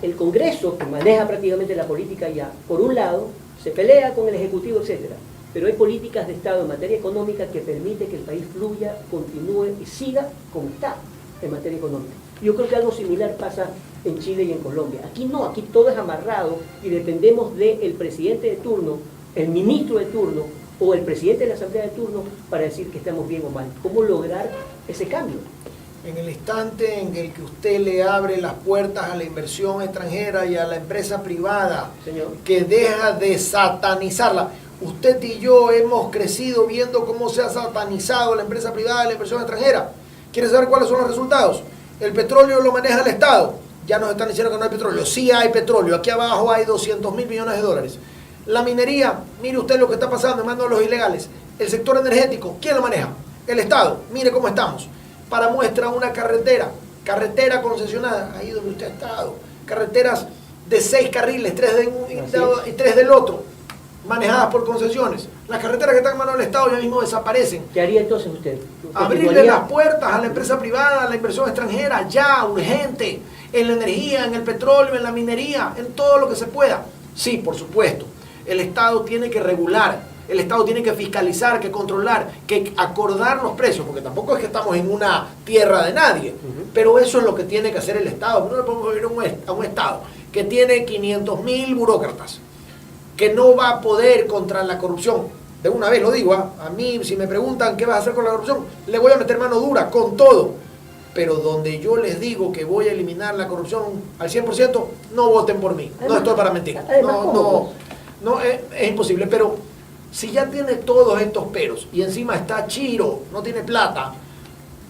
el Congreso, que maneja prácticamente la política ya, por un lado, se pelea con el Ejecutivo, etcétera, pero hay políticas de Estado en materia económica que permite que el país fluya, continúe y siga como está en materia económica. Yo creo que algo similar pasa en Chile y en Colombia. Aquí no, aquí todo es amarrado y dependemos del presidente de turno, el ministro de turno o el presidente de la asamblea de turno para decir que estamos bien o mal. ¿Cómo lograr ese cambio? En el instante en el que usted le abre las puertas a la inversión extranjera y a la empresa privada, Señor. que deja de satanizarla. Usted y yo hemos crecido viendo cómo se ha satanizado la empresa privada y la inversión extranjera. ¿Quiere saber cuáles son los resultados? El petróleo lo maneja el Estado. Ya nos están diciendo que no hay petróleo. Sí hay petróleo. Aquí abajo hay 200.000 millones de dólares. La minería, mire usted lo que está pasando en manos de los ilegales. El sector energético, ¿quién lo maneja? El Estado. Mire cómo estamos. Para muestra una carretera concesionada, ahí donde usted ha estado. Carreteras de 6 carriles, 3 de un lado y 3 del otro, manejadas por concesiones. Las carreteras que están en manos del Estado ya mismo desaparecen. ¿Qué haría entonces usted? Abrirle ¿Continuaría? las puertas a la empresa privada, a la inversión extranjera, ya, urgente, en la energía, en el petróleo, en la minería, en todo lo que se pueda. Sí, por supuesto. El Estado tiene que regular, el Estado tiene que fiscalizar, que controlar, que acordar los precios, porque tampoco es que estamos en una tierra de nadie, pero eso es lo que tiene que hacer el Estado. No le podemos vivir a un Estado que tiene 500.000 burócratas, que no va a poder contra la corrupción. De una vez lo digo, a mí si me preguntan qué vas a hacer con la corrupción, le voy a meter mano dura, con todo. Pero donde yo les digo que voy a eliminar la corrupción al 100%, no voten por mí. No estoy para mentir. No, es imposible. Pero si ya tiene todos estos peros y encima está chiro, no tiene plata,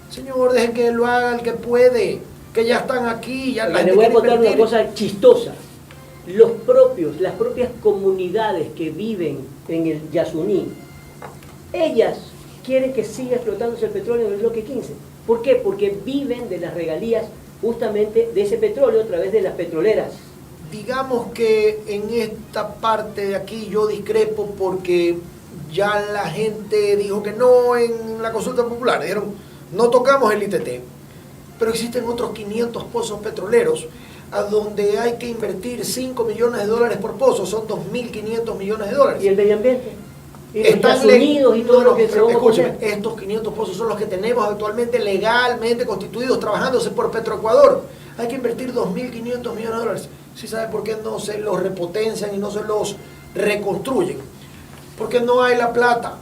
señor, dejen que lo haga el que puede, que ya están aquí. Ya la Le gente voy a quiere contar una invertir. cosa chistosa. Las propias comunidades que viven en el Yasuní, ellas quieren que siga explotándose el petróleo en el bloque 15. ¿Por qué? Porque viven de las regalías justamente de ese petróleo a través de las petroleras. Digamos que en esta parte de aquí yo discrepo porque ya la gente dijo que no en la consulta popular. Dijeron, no tocamos el ITT. Pero existen otros 500 pozos petroleros a donde hay que invertir 5 millones de dólares por pozo. Son 2.500 millones de dólares. ¿Y el medio ambiente? ¿Y los Están Estados Unidos y todo lo que se va a escúcheme, poner? estos 500 pozos son los que tenemos actualmente legalmente constituidos, trabajándose por Petroecuador. Hay que invertir 2.500 millones de dólares. ¿Sí sabe por qué no se los repotencian y no se los reconstruyen? Porque no hay la plata.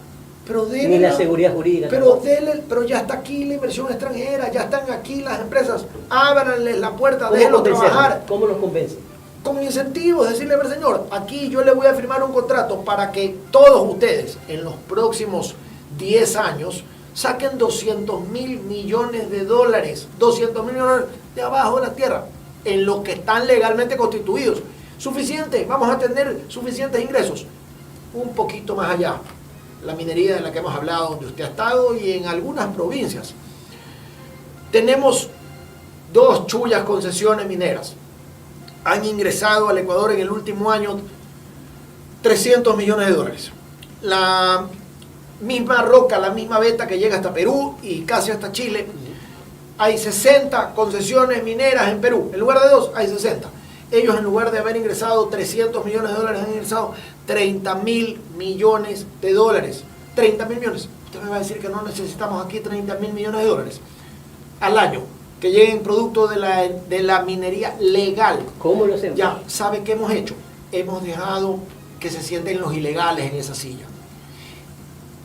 Pero Ni la seguridad jurídica. pero ya está aquí la inversión extranjera, ya están aquí las empresas. Ábranles la puerta, ¿Cómo déjenlos convencerlos? trabajar. ¿Cómo los convence? con incentivos, decirle, a ver señor, aquí yo le voy a firmar un contrato para que todos ustedes en los próximos 10 años saquen 200.000 millones de dólares, 200.000 millones de abajo de la tierra, en los que están legalmente constituidos. Suficiente, vamos a tener suficientes ingresos. Un poquito más allá, la minería de la que hemos hablado, donde usted ha estado, y en algunas provincias. Tenemos 2 chullas concesiones mineras. Han ingresado al Ecuador en el último año 300 millones de dólares. La misma roca, la misma veta que llega hasta Perú y casi hasta Chile, hay 60 concesiones mineras en Perú. En lugar de 2, hay 60. Ellos, en lugar de haber ingresado 300 millones de dólares, han ingresado 30.000 millones de dólares. 30.000 millones. Usted me va a decir que no necesitamos aquí 30.000 millones de dólares al año que lleguen producto de la minería legal. ¿Cómo lo hacemos? Ya, ¿sabe qué hemos hecho? Hemos dejado que se sienten los ilegales en esa silla.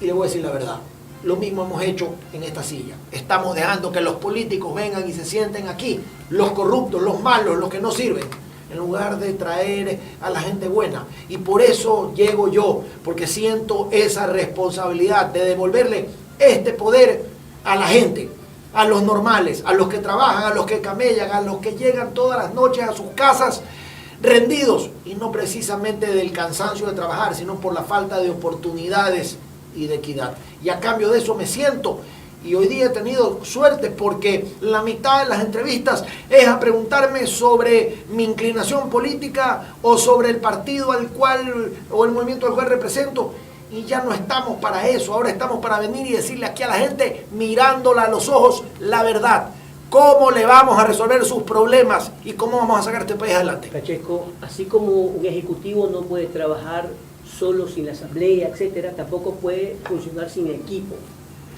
Y le voy a decir la verdad, lo mismo hemos hecho en esta silla. Estamos dejando que los políticos vengan y se sienten aquí, los corruptos, los malos, los que no sirven, en lugar de traer a la gente buena. Y por eso llego yo, porque siento esa responsabilidad de devolverle este poder a la gente, a los normales, a los que trabajan, a los que camellan, a los que llegan todas las noches a sus casas rendidos, y no precisamente del cansancio de trabajar, sino por la falta de oportunidades y de equidad. Y a cambio de eso me siento, y hoy día he tenido suerte porque la mitad de las entrevistas es a preguntarme sobre mi inclinación política o sobre el partido al cual o el movimiento al cual represento. Y ya no estamos para eso, ahora estamos para venir y decirle aquí a la gente, mirándola a los ojos, la verdad. ¿Cómo le vamos a resolver sus problemas y cómo vamos a sacar este país adelante? Francesco, así como un ejecutivo no puede trabajar solo sin la asamblea, etcétera, tampoco puede funcionar sin equipo.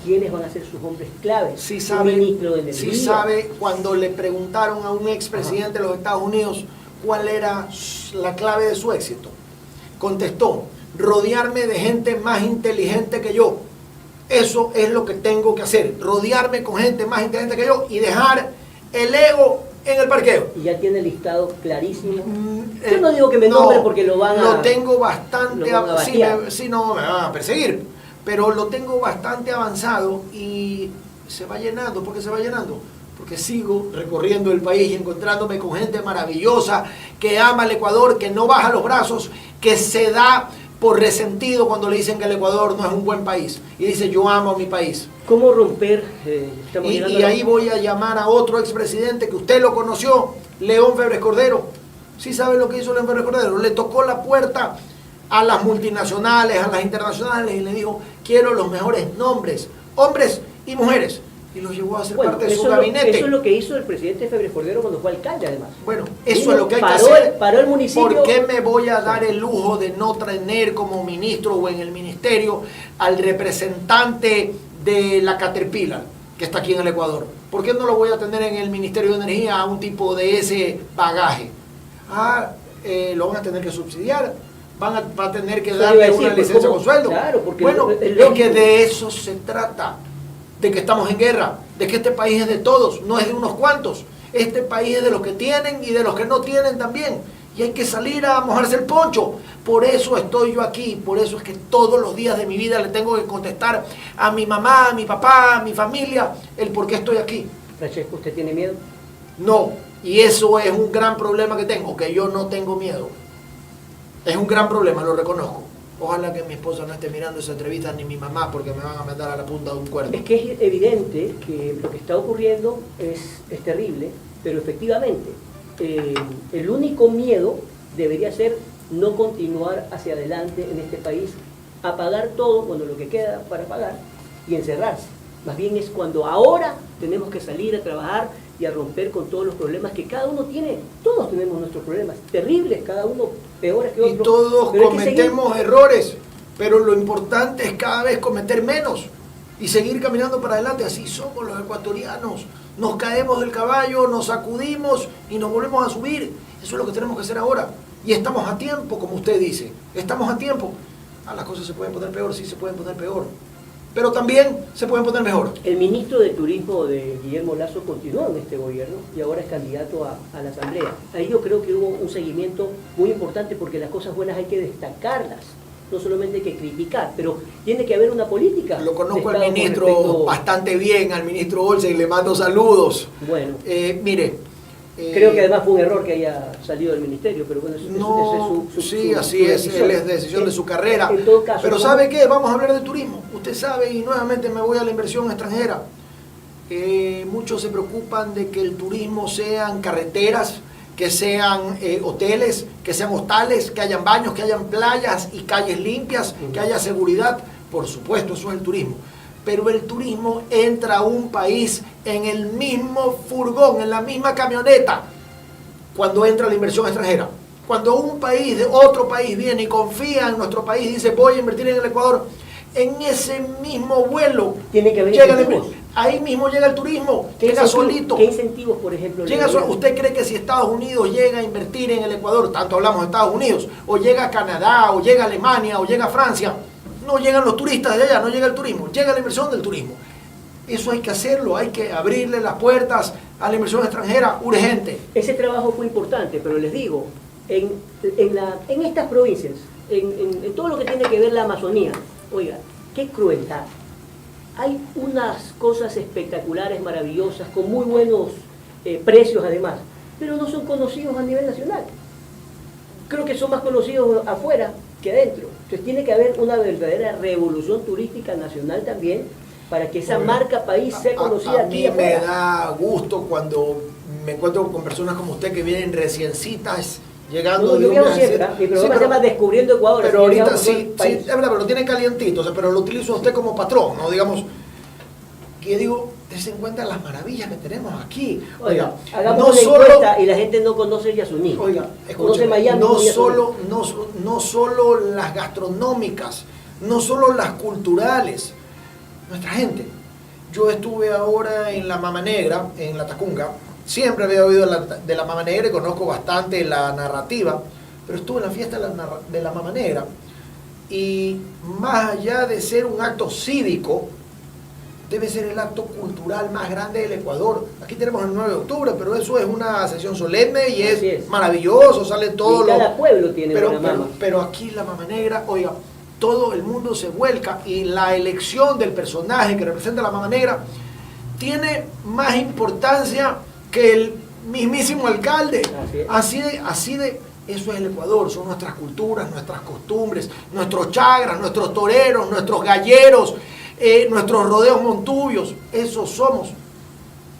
¿Quiénes van a ser sus hombres claves? Sí sabe, ministro de Energía. sí sabe, cuando le preguntaron a un expresidente de los Estados Unidos cuál era la clave de su éxito, contestó: rodearme de gente más inteligente que yo. Eso es lo que tengo que hacer, rodearme con gente más inteligente que yo y dejar el ego en el parqueo. Y ya tiene listado clarísimo. Yo no digo que me nombre porque lo van a... Lo tengo bastante... Lo van a sí, no me van a perseguir, pero lo tengo bastante avanzado y se va llenando. ¿Por qué se va llenando? Porque sigo recorriendo el país y encontrándome con gente maravillosa que ama al Ecuador, que no baja los brazos, que se da por resentido cuando le dicen que el Ecuador no es un buen país. Y dice, yo amo a mi país. ¿Cómo romper? Y ahí voy a llamar a otro expresidente que usted lo conoció, León Febres Cordero. ¿Sí sabe lo que hizo León Febres Cordero? Le tocó la puerta a las multinacionales, a las internacionales, y le dijo, quiero los mejores nombres, hombres y mujeres. Y los llevó a ser parte de su gabinete. Eso es lo que hizo el presidente Febres Cordero cuando fue alcalde, además. Bueno, eso es lo que hay que hacer. Paró el municipio. ¿Por qué me voy a dar el lujo de no tener como ministro o en el ministerio al representante de la Caterpillar, que está aquí en el Ecuador? ¿Por qué no lo voy a tener en el Ministerio de Energía a un tipo de ese bagaje? Lo van a tener que subsidiar, va a tener que darle una licencia con sueldo. Claro, porque bueno, es que de eso se trata. De que estamos en guerra, de que este país es de todos, no es de unos cuantos. Este país es de los que tienen y de los que no tienen también. Y hay que salir a mojarse el poncho. Por eso estoy yo aquí, por eso es que todos los días de mi vida le tengo que contestar a mi mamá, a mi papá, a mi familia, el por qué estoy aquí. Francesco, ¿usted tiene miedo? No, y eso es un gran problema que tengo, que yo no tengo miedo. Es un gran problema, lo reconozco. Ojalá que mi esposa no esté mirando esa entrevista ni mi mamá, porque me van a mandar a la punta de un cuerno. Es que es evidente que lo que está ocurriendo es terrible, pero efectivamente el único miedo debería ser no continuar hacia adelante en este país, apagar todo cuando lo que queda para pagar y encerrarse. Más bien es cuando ahora tenemos que salir a trabajar y a romper con todos los problemas que cada uno tiene. Todos tenemos nuestros problemas terribles, cada uno peores que otro. Y todos cometemos errores, pero lo importante es cada vez cometer menos y seguir caminando para adelante. Así somos los ecuatorianos. Nos caemos del caballo, nos sacudimos y nos volvemos a subir. Eso es lo que tenemos que hacer ahora. Y estamos a tiempo, como usted dice. Estamos a tiempo. Las cosas se pueden poner peor, sí se pueden poner peor. pero también se pueden poner mejor. El ministro de Turismo de Guillermo Lasso continuó en este gobierno y ahora es candidato a la Asamblea. Ahí yo creo que hubo un seguimiento muy importante porque las cosas buenas hay que destacarlas, no solamente hay que criticar, pero tiene que haber una política. Lo conozco de al Estado ministro con respecto... bastante bien, al ministro Olsen, y le mando saludos. Bueno, Mire, creo que además fue un error que haya salido del ministerio, pero bueno, no, sí, así es, decisión. él es decisión de su carrera. En todo caso, pero ¿cómo? ¿sabe qué? Vamos a hablar de turismo. Usted sabe, y nuevamente me voy a la inversión extranjera. Muchos se preocupan de que el turismo sean carreteras, que sean hoteles, que sean hostales, que hayan baños, que hayan playas y calles limpias, que haya seguridad. Por supuesto, eso es el turismo. Pero el turismo entra a un país en el mismo furgón, en la misma camioneta, cuando entra la inversión extranjera. Cuando un país de otro país viene y confía en nuestro país y dice voy a invertir en el Ecuador, en ese mismo vuelo tiene que haber llega incentivos. ahí mismo llega el turismo, llega solito. ¿Qué incentivos, por ejemplo? ¿Usted cree que si Estados Unidos llega a invertir en el Ecuador, tanto hablamos de Estados Unidos, o llega a Canadá, o llega a Alemania, o llega a Francia, no llegan los turistas de allá, no llega el turismo, llega la inversión del turismo? Eso hay que hacerlo, hay que abrirle las puertas a la inversión extranjera urgente. Ese trabajo fue importante, pero les digo, en estas provincias, en todo lo que tiene que ver la Amazonía, oiga, qué crueldad. Hay unas cosas espectaculares, maravillosas, con muy buenos precios además, pero no son conocidos a nivel nacional. Creo que son más conocidos afuera que adentro. Entonces tiene que haber una verdadera revolución turística nacional también, para que esa marca país sea conocida aquí y A mí me afuera. da gusto cuando me encuentro con personas como usted que vienen reciencitas llegando. No, yo viajo siempre, mi programa se llama Descubriendo Ecuador. Pero así que ahorita viajo por todo sí, el sí, país. es verdad, pero lo tiene calientito, o sea, pero lo utilizo a usted como patrón, ¿no? Digamos, que digo, des en cuenta las maravillas que tenemos aquí. Oiga, hagamos no una solo, encuesta y la gente no conoce Yasuní. oiga, conoce escúcheme, Miami. no Yasuní. solo las gastronómicas, no solo las culturales, nuestra gente. Yo estuve ahora en la Mama Negra, en la Tacunga, siempre había oído de la Mama Negra y conozco bastante la narrativa, pero estuve en la fiesta de la Mama Negra y más allá de ser un acto cívico, debe ser el acto cultural más grande del Ecuador. Aquí tenemos el 9 de octubre, pero eso es una sesión solemne y es maravilloso, sale todo. Y cada pueblo tiene una mama. Pero aquí la Mama Negra, oiga, todo el mundo se vuelca y la elección del personaje que representa la Mama Negra tiene más importancia que el mismísimo alcalde. Así de eso es el Ecuador, son nuestras culturas, nuestras costumbres, nuestros chagras, nuestros toreros, nuestros galleros, nuestros rodeos montubios, esos somos.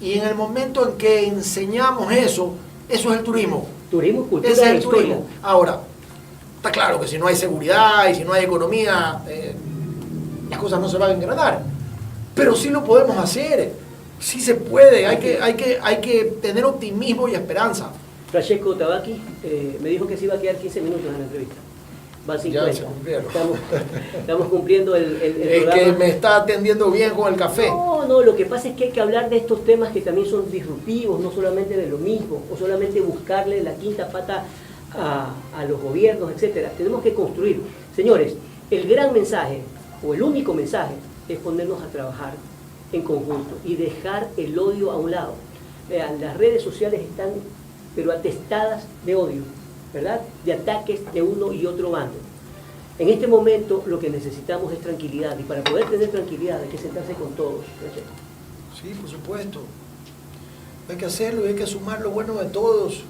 Y en el momento en que enseñamos eso, eso es el turismo. Turismo, cultura Ese es e el historia. turismo. Ahora, está claro que si no hay seguridad y si no hay economía, las cosas no se van a engranar. Pero sí lo podemos hacer, sí se puede, hay que tener optimismo y esperanza. Francesco Tabaqui me dijo que se iba a quedar 15 minutos en la entrevista. Van 50. Ya se cumplieron. Estamos cumpliendo el Es programa. que me está atendiendo bien con el café. No, lo que pasa es que hay que hablar de estos temas que también son disruptivos, no solamente de lo mismo, o solamente buscarle la quinta pata a los gobiernos, etcétera. Tenemos que construir. Señores, el gran mensaje, o el único mensaje, es ponernos a trabajar en conjunto y dejar el odio a un lado. Vean, las redes sociales están, pero atestadas de odio, ¿verdad? De ataques de uno y otro bando. En este momento lo que necesitamos es tranquilidad, y para poder tener tranquilidad hay que sentarse con todos. Sí, por supuesto. Hay que hacerlo y hay que sumar lo bueno de todos.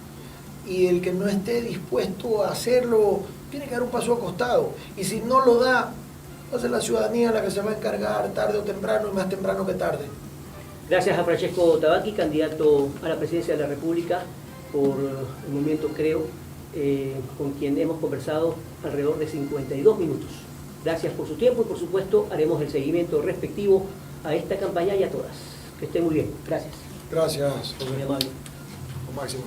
Y el que no esté dispuesto a hacerlo tiene que dar un paso acostado. Y si no lo da, va a ser la ciudadanía la que se va a encargar tarde o temprano, y más temprano que tarde. Gracias a Francesco Tabaqui, candidato a la presidencia de la República por el movimiento Creo, con quien hemos conversado alrededor de 52 minutos. Gracias por su tiempo y por supuesto haremos el seguimiento respectivo a esta campaña y a todas. Que estén muy bien. Gracias. Gracias, Muy amable. Máximo.